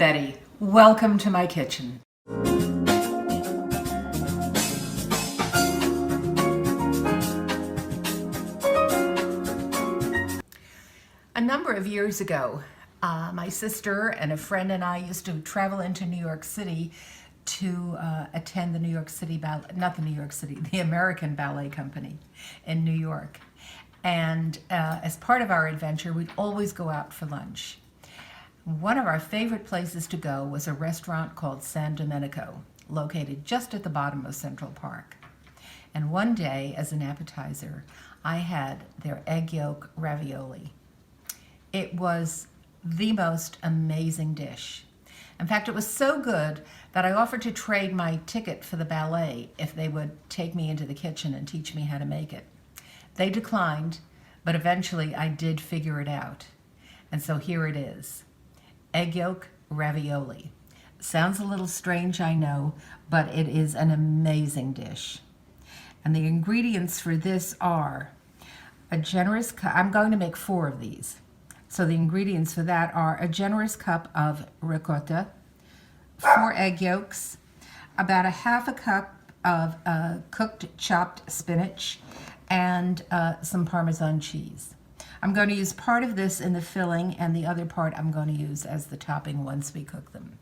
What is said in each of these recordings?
Betty. Welcome to my kitchen. A number of years ago, my sister and a friend and I used to travel into New York City to attend the New York City Ballet, not the New York City, the American Ballet Company in New York. And as part of our adventure, we'd always go out for lunch. One of our favorite places to go was a restaurant called San Domenico, located just at the bottom of Central Park. And one day, as an appetizer, I had their egg yolk ravioli. It was the most amazing dish. In fact, it was so good that I offered to trade my ticket for the ballet if they would take me into the kitchen and teach me how to make it. They declined, but eventually I did figure it out. And so here it is. Egg yolk ravioli. Sounds a little strange, I know, but it is an amazing dish. And the ingredients for this are a generous cup. I'm going to make 4 of these. So the ingredients for that are a generous cup of ricotta, 4 egg yolks, about a half a cup of cooked chopped spinach, and some Parmesan cheese. I'm going to use part of this in the filling, and the other part I'm going to use as the topping once we cook them.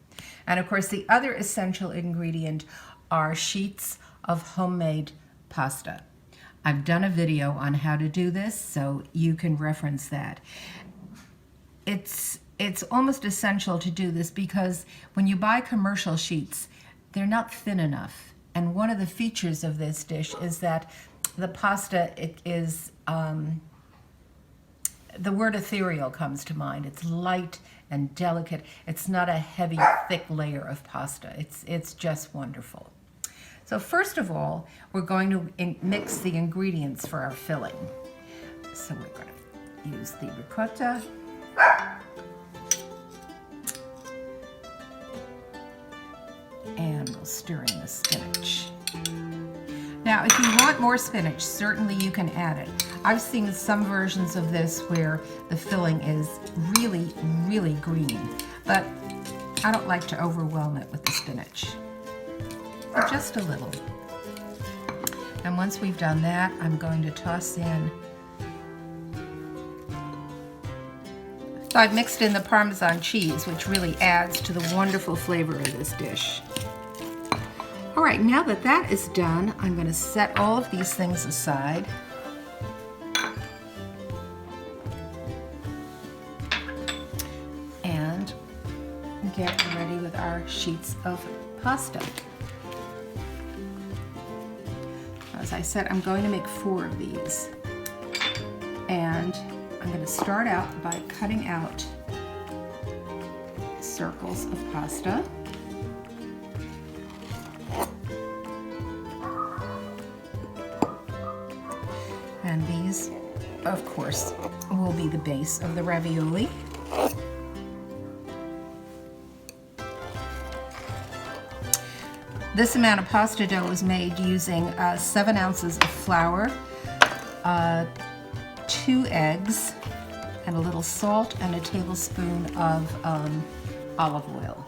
And of course, the other essential ingredient are sheets of homemade pasta. I've done a video on how to do this, so you can reference that. It's almost essential to do this because when you buy commercial sheets, they're not thin enough. And one of the features of this dish is that the pasta, the word ethereal comes to mind. It's light and delicate. It's not a heavy, thick layer of pasta. It's just wonderful. So first of all, we're going to mix the ingredients for our filling. So we're going to use the ricotta. And we'll stir in the spinach. Now, if you want more spinach, certainly you can add it. I've seen some versions of this where the filling is really, really green, but I don't like to overwhelm it with the spinach. So just a little. And once we've done that, I'm going to toss in. So I've mixed in the Parmesan cheese, which really adds to the wonderful flavor of this dish. All right, now that that is done, I'm going to set all of these things aside. And get ready with our sheets of pasta. As I said, I'm going to make 4 of these. And I'm going to start out by cutting out circles of pasta. And these, of course, will be the base of the ravioli. This amount of pasta dough was made using 7 ounces of flour, 2 eggs, and a little salt, and a tablespoon of olive oil.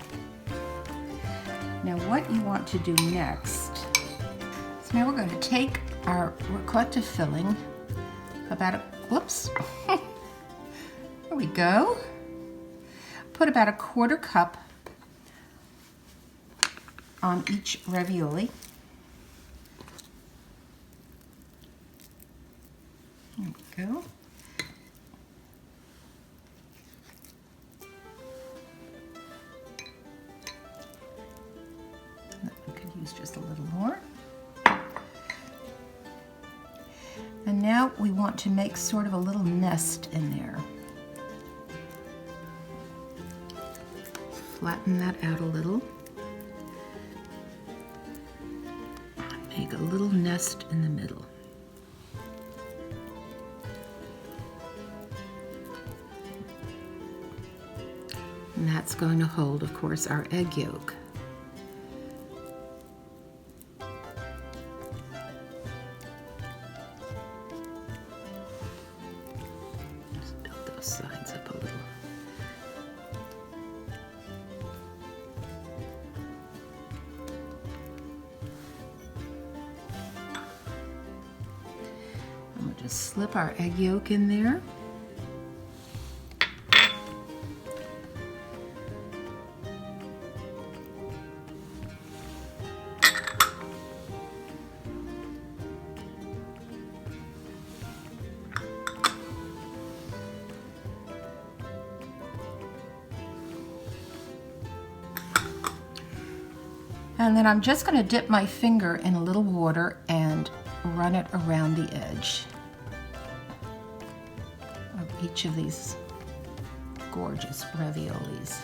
Now what you want to do next, so now we're going to take our ricotta filling, about a, whoops, there we go. Put about a 1/4 cup on each ravioli. There we go. We could use just a little more. And now we want to make sort of a little nest in there. Flatten that out a little. Make a little nest in the middle. And that's going to hold, of course, our egg yolk. Just build those sides up a little. slip our egg yolk in there. And then I'm just going to dip my finger in a little water and run it around the edge of each of these gorgeous raviolis.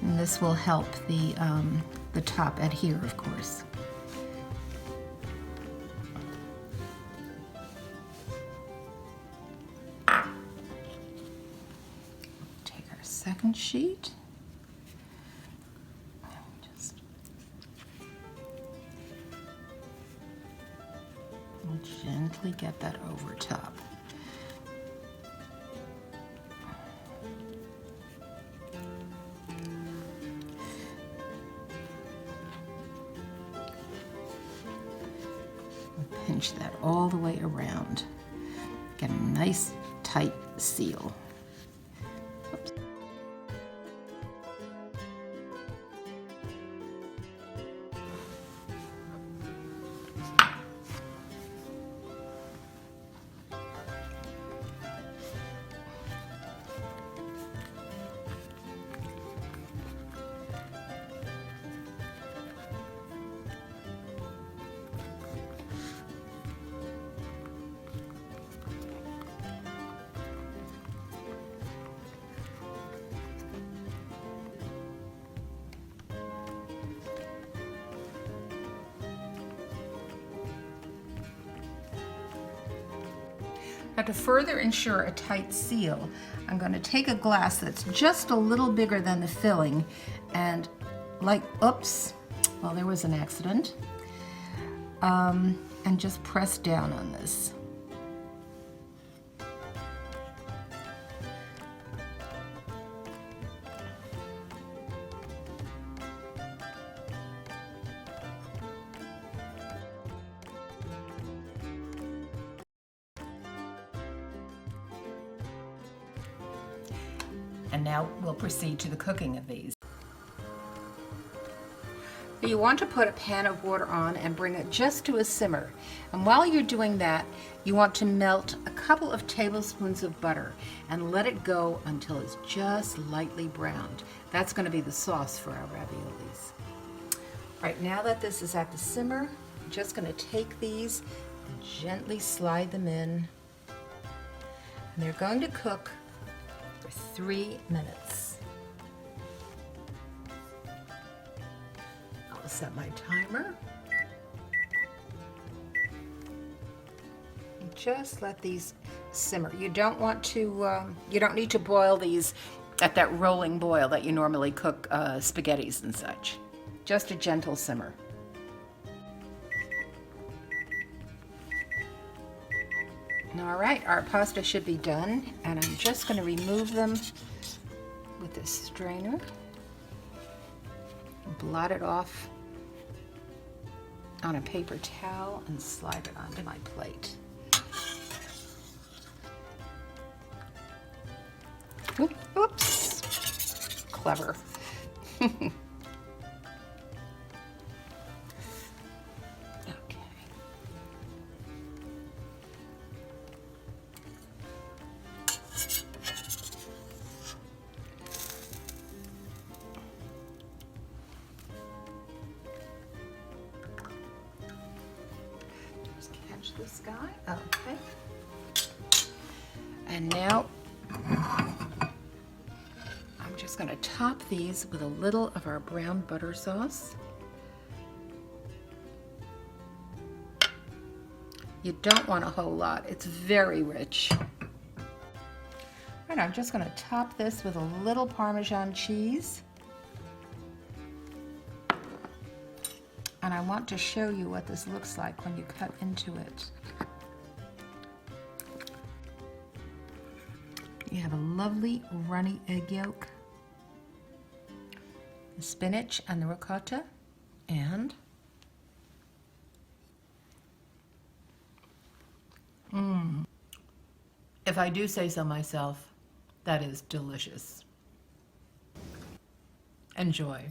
And this will help the top adhere, of course. Second sheet. Just gently get that over top. Pinch that all the way around. Get a nice tight seal. Oops. Now, to further ensure a tight seal, I'm going to take a glass that's just a little bigger than the filling and oops, well, there was an accident, and just press down on this. And now we'll proceed to the cooking of these. You want to put a pan of water on and bring it just to a simmer. And while you're doing that, you want to melt a couple of tablespoons of butter and let it go until it's just lightly browned. That's going to be the sauce for our raviolis. All right, now that this is at the simmer, I'm just going to take these and gently slide them in. And they're going to cook for 3 minutes. I'll set my timer. And just let these simmer. You don't want to, you don't need to boil these at that rolling boil that you normally cook spaghettis and such. Just a gentle simmer. All right, our pasta should be done, and I'm just going to remove them with this strainer. Blot it off on a paper towel and slide it onto my plate. Oops, clever. This guy, okay. And now I'm just going to top these with a little of our brown butter sauce. You don't want a whole lot, it's very rich. And I'm just going to top this with a little Parmesan cheese. And I want to show you what this looks like when you cut into it. You have a lovely runny egg yolk. the spinach and the ricotta, and if I do say so myself, that is delicious. Enjoy.